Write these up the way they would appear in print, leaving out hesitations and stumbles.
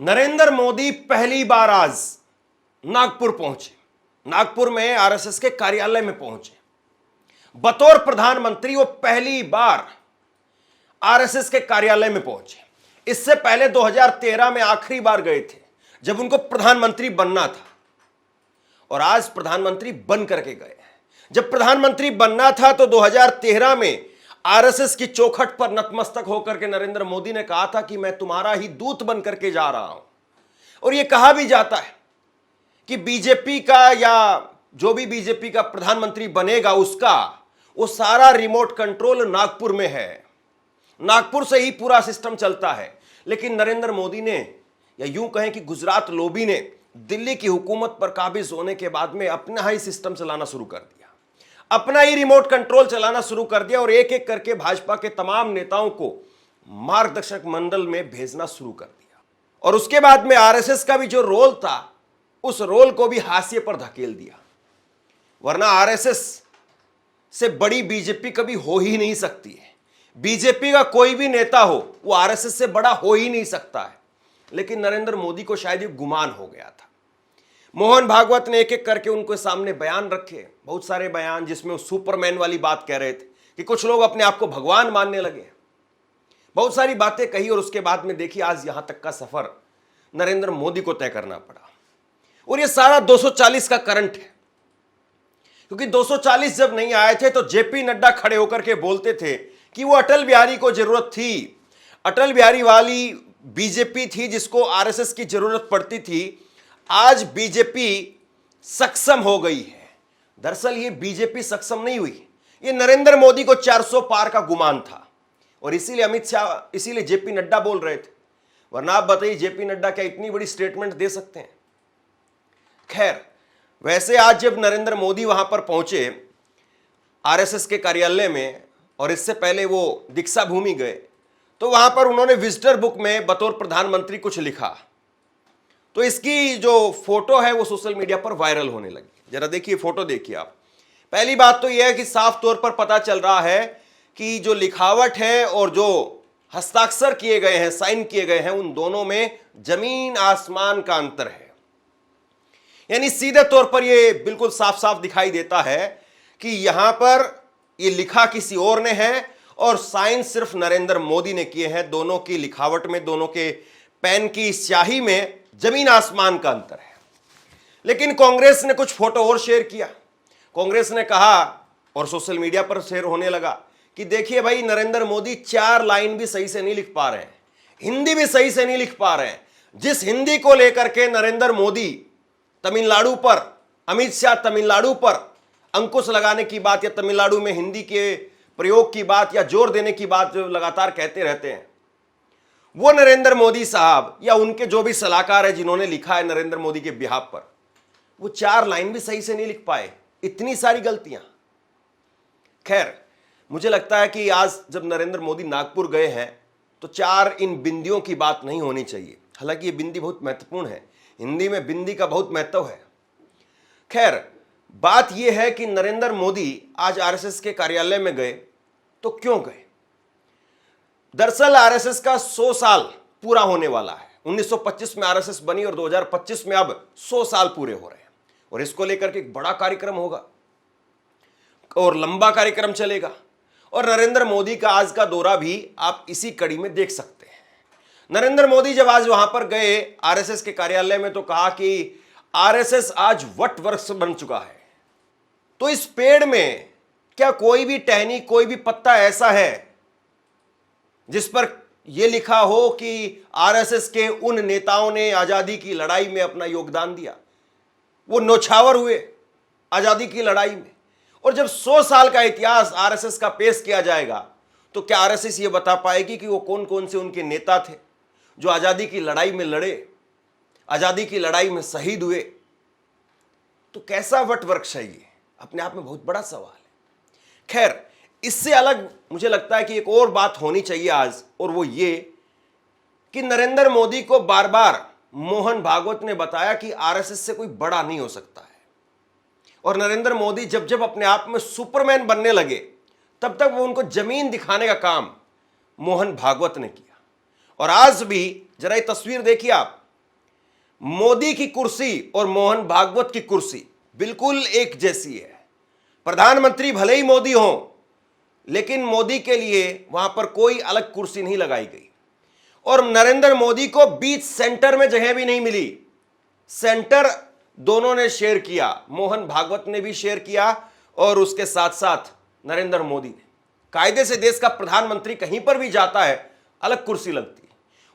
नरेंद्र मोदी पहली बार आज नागपुर पहुंचे। नागपुर में आरएसएस के कार्यालय में पहुंचे बतौर प्रधानमंत्री। वो पहली बार आरएसएस के कार्यालय में पहुंचे। इससे पहले 2013 में आखिरी बार गए थे जब उनको प्रधानमंत्री बनना था, और आज प्रधानमंत्री बन करके गए हैं। जब प्रधानमंत्री बनना था तो 2013 में आरएसएस की चौखट पर नतमस्तक होकर के नरेंद्र मोदी ने कहा था कि मैं तुम्हारा ही दूत बन करके जा रहा हूं। और यह कहा भी जाता है कि बीजेपी का या जो भी बीजेपी का प्रधानमंत्री बनेगा उसका वो सारा रिमोट कंट्रोल नागपुर में है, नागपुर से ही पूरा सिस्टम चलता है। लेकिन नरेंद्र मोदी ने, या यूं कहें कि गुजरात लोबी ने दिल्ली की हुकूमत पर काबिज होने के बाद में अपना ही सिस्टम चलाना शुरू कर दिया, अपना ही रिमोट कंट्रोल चलाना शुरू कर दिया, और एक एक करके भाजपा के तमाम नेताओं को मार्गदर्शक मंडल में भेजना शुरू कर दिया। और उसके बाद में आरएसएस का भी जो रोल था उस रोल को भी हाशिए पर धकेल दिया। वरना आरएसएस से बड़ी बीजेपी कभी हो ही नहीं सकती है। बीजेपी का कोई भी नेता हो वो आरएसएस से बड़ा हो ही नहीं सकता है। लेकिन नरेंद्र मोदी को शायद ये गुमान हो गया था। मोहन भागवत ने एक एक करके उनके सामने बयान रखे, बहुत सारे बयान, जिसमें वो सुपरमैन वाली बात कह रहे थे कि कुछ लोग अपने आप को भगवान मानने लगे। बहुत सारी बातें कही, और उसके बाद में देखिए आज यहां तक का सफर नरेंद्र मोदी को तय करना पड़ा। और ये सारा 240 का करंट है, क्योंकि 240 जब नहीं आए थे तो जेपी नड्डा खड़े होकर के बोलते थे कि वो अटल बिहारी को जरूरत थी, अटल बिहारी वाली बीजेपी थी जिसको आरएसएस की जरूरत पड़ती थी। आज बीजेपी सक्षम हो गई है। दरअसल ये बीजेपी सक्षम नहीं हुई, ये नरेंद्र मोदी को 400 पार का गुमान था, और इसीलिए अमित शाह, इसीलिए जेपी नड्डा बोल रहे थे। वरना आप बताइए जेपी नड्डा क्या इतनी बड़ी स्टेटमेंट दे सकते हैं? खैर, वैसे आज जब नरेंद्र मोदी वहां पर पहुंचे आरएसएस के कार्यालय में, और इससे पहले वो दीक्षा भूमि गए, तो वहां पर उन्होंने विजिटर बुक में बतौर प्रधानमंत्री कुछ लिखा। तो इसकी जो फोटो है वो सोशल मीडिया पर वायरल होने लगी। जरा देखिए, फोटो देखिए आप। पहली बात तो यह है कि साफ तौर पर पता चल रहा है कि जो लिखावट है और जो हस्ताक्षर किए गए हैं, साइन किए गए हैं, उन दोनों में जमीन आसमान का अंतर है। यानी सीधे तौर पर यह बिल्कुल साफ साफ दिखाई देता है कि यहां पर यह लिखा किसी और ने है और साइन सिर्फ नरेंद्र मोदी ने किए हैं। दोनों की लिखावट में, दोनों के पेन की स्याही में जमीन आसमान का अंतर है। लेकिन कांग्रेस ने कुछ फोटो और शेयर किया। कांग्रेस ने कहा, और सोशल मीडिया पर शेयर होने लगा, कि देखिए भाई, नरेंद्र मोदी 4 लाइन भी सही से नहीं लिख पा रहे हैं, हिंदी भी सही से नहीं लिख पा रहे हैं। जिस हिंदी को लेकर के नरेंद्र मोदी तमिलनाडु पर, अमित शाह तमिलनाडु पर अंकुश लगाने की बात, या तमिलनाडु में हिंदी के प्रयोग की बात, या जोर देने की बात जो लगातार कहते रहते हैं, वो नरेंद्र मोदी साहब या उनके जो भी सलाहकार है जिन्होंने लिखा है नरेंद्र मोदी के बिहाफ पर, वो 4 लाइन भी सही से नहीं लिख पाए। इतनी सारी गलतियां। खैर, मुझे लगता है कि आज जब नरेंद्र मोदी नागपुर गए हैं तो 4 इन बिंदियों की बात नहीं होनी चाहिए। हालांकि ये बिंदी बहुत महत्वपूर्ण है, हिंदी में बिंदी का बहुत महत्व है। खैर, बात यह है कि नरेंद्र मोदी आज आरएसएस के कार्यालय में गए तो क्यों गए? दरअसल आरएसएस का 100 साल पूरा होने वाला है। 1925 में आरएसएस बनी और 2025 में अब 100 साल पूरे हो रहे हैं, और इसको लेकर के एक बड़ा कार्यक्रम होगा और लंबा कार्यक्रम चलेगा। और नरेंद्र मोदी का आज का दौरा भी आप इसी कड़ी में देख सकते हैं। नरेंद्र मोदी जब आज वहां पर गए आरएसएस के कार्यालय में तो कहा कि आरएसएस आज वट वृक्ष बन चुका है। तो इस पेड़ में क्या कोई भी टहनी, कोई भी पत्ता ऐसा है जिस पर यह लिखा हो कि आरएसएस के उन नेताओं ने आजादी की लड़ाई में अपना योगदान दिया, वो नौछावर हुए आजादी की लड़ाई में? और जब 100 साल का इतिहास आरएसएस का पेश किया जाएगा तो क्या आरएसएस ये बता पाएगी कि वो कौन कौन से उनके नेता थे जो आजादी की लड़ाई में लड़े, आजादी की लड़ाई में शहीद हुए? तो कैसा वट वृक्ष है ये? अपने आप में बहुत बड़ा सवाल है। खैर, इससे अलग मुझे लगता है कि एक और बात होनी चाहिए आज, और वो ये कि नरेंद्र मोदी को बार बार मोहन भागवत ने बताया कि आरएसएस से कोई बड़ा नहीं हो सकता है। और नरेंद्र मोदी जब जब अपने आप में सुपरमैन बनने लगे तब तक वो उनको जमीन दिखाने का काम मोहन भागवत ने किया। और आज भी जरा ये तस्वीर देखिए आप, मोदी की कुर्सी और मोहन भागवत की कुर्सी बिल्कुल एक जैसी है। प्रधानमंत्री भले ही मोदी हों, लेकिन मोदी के लिए वहां पर कोई अलग कुर्सी नहीं लगाई गई और नरेंद्र मोदी को बीच सेंटर में जगह भी नहीं मिली। सेंटर दोनों ने शेयर किया, मोहन भागवत ने भी शेयर किया और उसके साथ साथ नरेंद्र मोदी ने। कायदे से देश का प्रधानमंत्री कहीं पर भी जाता है अलग कुर्सी लगती है,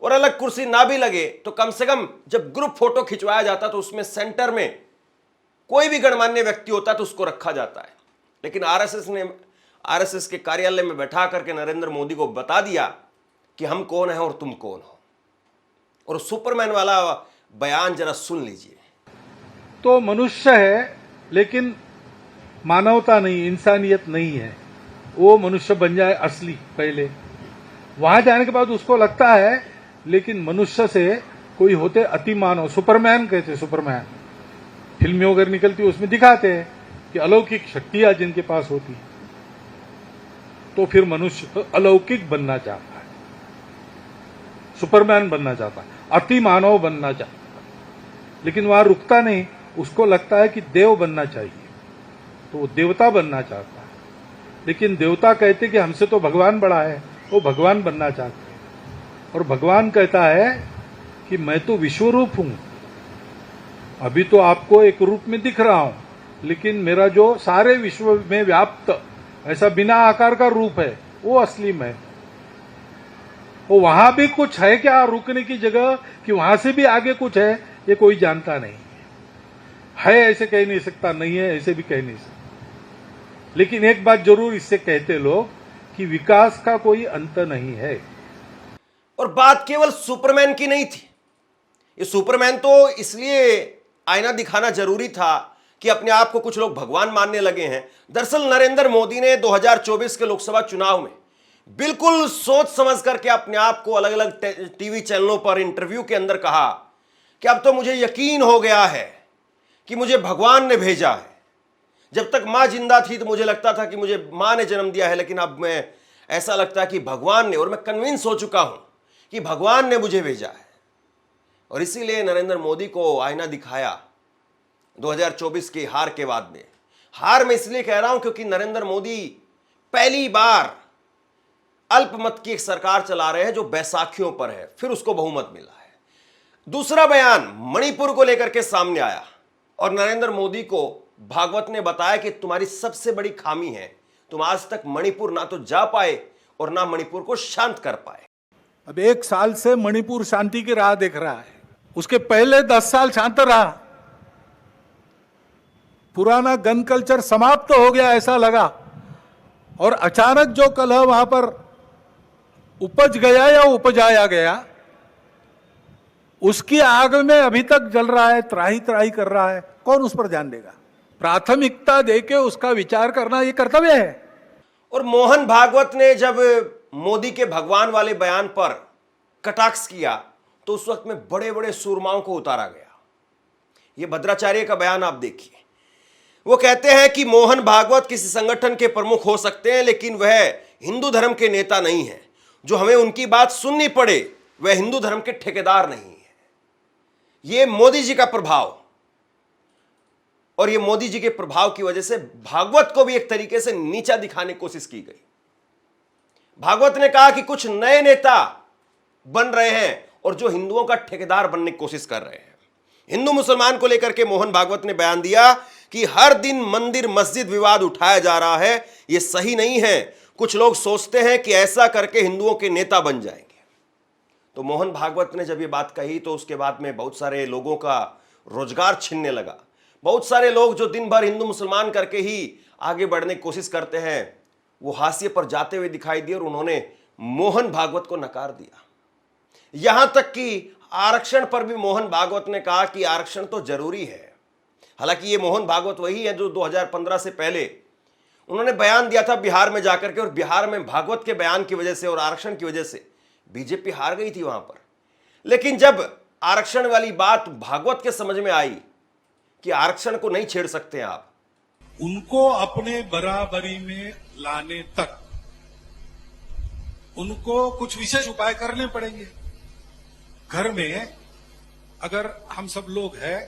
और अलग कुर्सी ना भी लगे तो कम से कम जब ग्रुप फोटो खिंचवाया जाता तो उसमें सेंटर में कोई भी गणमान्य व्यक्ति होता तो उसको रखा जाता है। लेकिन आरएसएस के कार्यालय में बैठा करके नरेंद्र मोदी को बता दिया कि हम कौन हैं और तुम कौन हो। और सुपरमैन वाला बयान जरा सुन लीजिए। तो मनुष्य है लेकिन मानवता नहीं, इंसानियत नहीं है। वो मनुष्य बन जाए असली पहले, वहां जाने के बाद उसको लगता है लेकिन मनुष्य से कोई होते अति मानव, सुपरमैन कहते। सुपरमैन फिल्में वगैरह निकलती उसमें दिखाते हैं कि अलौकिक शक्तियां जिनके पास होती, तो फिर मनुष्य अलौकिक बनना चाहता है, सुपरमैन बनना चाहता है, अति मानव बनना चाहता है। लेकिन वहां रुकता नहीं, उसको लगता है कि देव बनना चाहिए, तो वो देवता बनना चाहता है। लेकिन देवता कहते कि हमसे तो भगवान बड़ा है, वो भगवान बनना चाहते हैं। और भगवान कहता है कि मैं तो विश्वरूप हूं, अभी तो आपको एक रूप में दिख रहा हूं, लेकिन मेरा जो सारे विश्व में व्याप्त ऐसा बिना आकार का रूप है वो असली मैं। वो वहां भी कुछ है क्या रुकने की जगह, कि वहां से भी आगे कुछ है, ये कोई जानता नहीं है। ऐसे कह नहीं सकता, नहीं है ऐसे भी कह नहीं सकता। लेकिन एक बात जरूर इससे कहते लोग कि विकास का कोई अंत नहीं है। और बात केवल सुपरमैन की नहीं थी। ये सुपरमैन तो इसलिए आईना दिखाना जरूरी था कि अपने आप को कुछ लोग भगवान मानने लगे हैं। दरअसल नरेंद्र मोदी ने 2024 के लोकसभा चुनाव में बिल्कुल सोच समझ करके अपने आप को अलग अलग टीवी चैनलों पर इंटरव्यू के अंदर कहा कि अब तो मुझे यकीन हो गया है कि मुझे भगवान ने भेजा है। जब तक मां जिंदा थी तो मुझे लगता था कि मुझे मां ने जन्म दिया है, लेकिन अब मैं ऐसा लगता है कि भगवान ने, और मैं कन्विंस हो चुका हूं कि भगवान ने मुझे भेजा है। और इसीलिए नरेंद्र मोदी को आईना दिखाया 2024 की हार के बाद में। हार मैं इसलिए कह रहा हूं क्योंकि नरेंद्र मोदी पहली बार अल्पमत की एक सरकार चला रहे हैं जो बैसाखियों पर है, फिर उसको बहुमत मिला है। दूसरा बयान मणिपुर को लेकर के सामने आया और नरेंद्र मोदी को भागवत ने बताया कि तुम्हारी सबसे बड़ी खामी है, तुम आज तक मणिपुर ना तो जा पाए और ना मणिपुर को शांत कर पाए। अब 1 साल से मणिपुर शांति की राह देख रहा है, उसके पहले 10 साल शांत रहा। पुराना गन कल्चर समाप्त हो गया ऐसा लगा, और अचानक जो कलह वहां पर उपज गया या उपजाया गया, उसकी आग में अभी तक जल रहा है, त्राही त्राही कर रहा है। कौन उस पर ध्यान देगा? प्राथमिकता देके उसका विचार करना ये कर्तव्य है। और मोहन भागवत ने जब मोदी के भगवान वाले बयान पर कटाक्ष किया तो उस वक्त में बड़े बड़े सूरमाओं को उतारा गया। यह भद्राचार्य का बयान आप देखिए। वो कहते हैं कि मोहन भागवत किसी संगठन के प्रमुख हो सकते हैं, लेकिन वह हिंदू धर्म के नेता नहीं है। जो हमें उनकी बात सुननी पड़े वह हिंदू धर्म के ठेकेदार नहीं है। यह मोदी जी का प्रभाव, और ये मोदी जी के प्रभाव की वजह से भागवत को भी एक तरीके से नीचा दिखाने की कोशिश की गई। भागवत ने कहा कि कुछ नए नेता बन रहे हैं और जो हिंदुओं का ठेकेदार बनने की कोशिश कर रहे हैं। हिंदू मुसलमान को लेकर के मोहन भागवत ने बयान दिया कि हर दिन मंदिर मस्जिद विवाद उठाया जा रहा है, यह सही नहीं है। कुछ लोग सोचते हैं कि ऐसा करके हिंदुओं के नेता बन जाएंगे। तो मोहन भागवत ने जब ये बात कही तो उसके बाद में बहुत सारे लोगों का रोजगार छिनने लगा। बहुत सारे लोग जो दिन भर हिंदू मुसलमान करके ही आगे बढ़ने की कोशिश करते हैं, वो हाशिए पर जाते हुए दिखाई दिए और उन्होंने मोहन भागवत को नकार दिया। यहां तक कि आरक्षण पर भी मोहन भागवत ने कहा कि आरक्षण तो जरूरी है। हालांकि ये मोहन भागवत वही है जो 2015 से पहले उन्होंने बयान दिया था बिहार में जाकर के, और बिहार में भागवत के बयान की वजह से और आरक्षण की वजह से बीजेपी हार गई थी वहां पर। लेकिन जब आरक्षण वाली बात भागवत के समझ में आई कि आरक्षण को नहीं छेड़ सकते आप, उनको अपने बराबरी में लाने तक उनको कुछ विशेष उपाय करने पड़ेंगे। घर में अगर हम सब लोग हैं,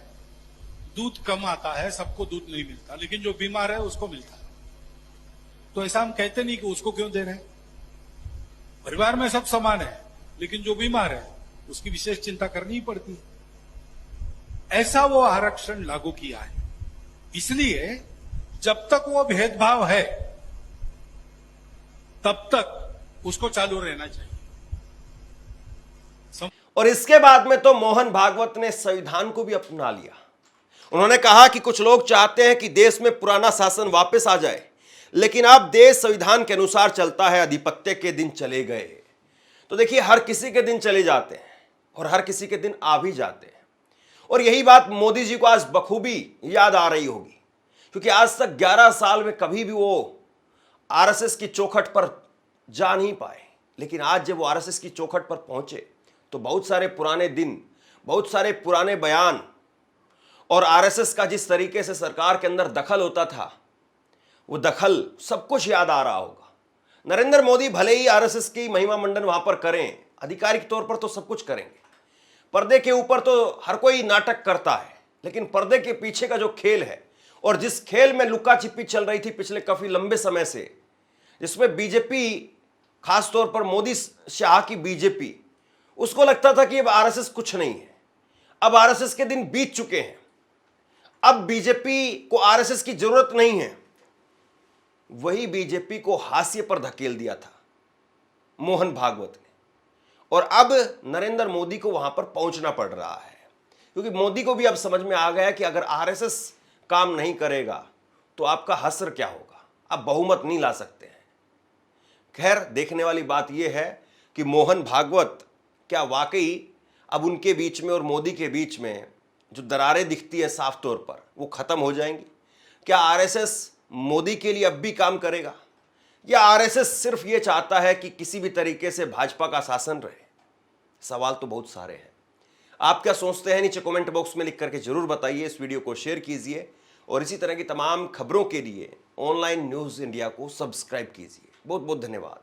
दूध कम आता है, सबको दूध नहीं मिलता, लेकिन जो बीमार है उसको मिलता है, तो ऐसा हम कहते नहीं कि उसको क्यों दे रहे हैं। परिवार में सब समान है, लेकिन जो बीमार है उसकी विशेष चिंता करनी ही पड़ती है। ऐसा वो आरक्षण लागू किया है। इसलिए जब तक वो भेदभाव है तब तक उसको चालू रहना चाहिए। और इसके बाद में तो मोहन भागवत ने संविधान को भी अपना लिया। उन्होंने कहा कि कुछ लोग चाहते हैं कि देश में पुराना शासन वापस आ जाए, लेकिन अब देश संविधान के अनुसार चलता है, अधिपत्य के दिन चले गए। तो देखिए, हर किसी के दिन चले जाते हैं और हर किसी के दिन आ भी जाते हैं। और यही बात मोदी जी को आज बखूबी याद आ रही होगी, क्योंकि आज तक 11 साल में कभी भी वो आरएसएस की चौखट पर जा नहीं पाए। लेकिन आज जब वो आरएसएस की चौखट पर पहुंचे तो बहुत सारे पुराने दिन, बहुत सारे पुराने बयान और आरएसएस का जिस तरीके से सरकार के अंदर दखल होता था, वो दखल सब कुछ याद आ रहा होगा। नरेंद्र मोदी भले ही आरएसएस की महिमा मंडन वहां पर करें, आधिकारिक तौर पर तो सब कुछ करेंगे, पर्दे के ऊपर तो हर कोई नाटक करता है, लेकिन पर्दे के पीछे का जो खेल है और जिस खेल में लुका छिपी चल रही थी पिछले काफी लंबे समय से, जिसमें बीजेपी, खासतौर पर मोदी शाह की बीजेपी, उसको लगता था कि अब आरएसएस कुछ नहीं है, अब आरएसएस के दिन बीत चुके हैं, अब बीजेपी को आरएसएस की जरूरत नहीं है। वही बीजेपी को हाशिए पर धकेल दिया था मोहन भागवत ने, और अब नरेंद्र मोदी को वहां पर पहुंचना पड़ रहा है, क्योंकि मोदी को भी अब समझ में आ गया कि अगर आरएसएस काम नहीं करेगा तो आपका हश्र क्या होगा, अब बहुमत नहीं ला सकते हैं। खैर, देखने वाली बात यह है कि मोहन भागवत क्या वाकई अब उनके बीच में और मोदी के बीच में जो दरारें दिखती है साफ तौर पर, वो खत्म हो जाएंगी। क्या आरएसएस मोदी के लिए अब भी काम करेगा, या आरएसएस सिर्फ ये चाहता है कि किसी भी तरीके से भाजपा का शासन रहे? सवाल तो बहुत सारे हैं। आप क्या सोचते हैं, नीचे कमेंट बॉक्स में लिख करके जरूर बताइए। इस वीडियो को शेयर कीजिए और इसी तरह की तमाम खबरों के लिए ऑनलाइन न्यूज़ इंडिया को सब्सक्राइब कीजिए। बहुत बहुत धन्यवाद।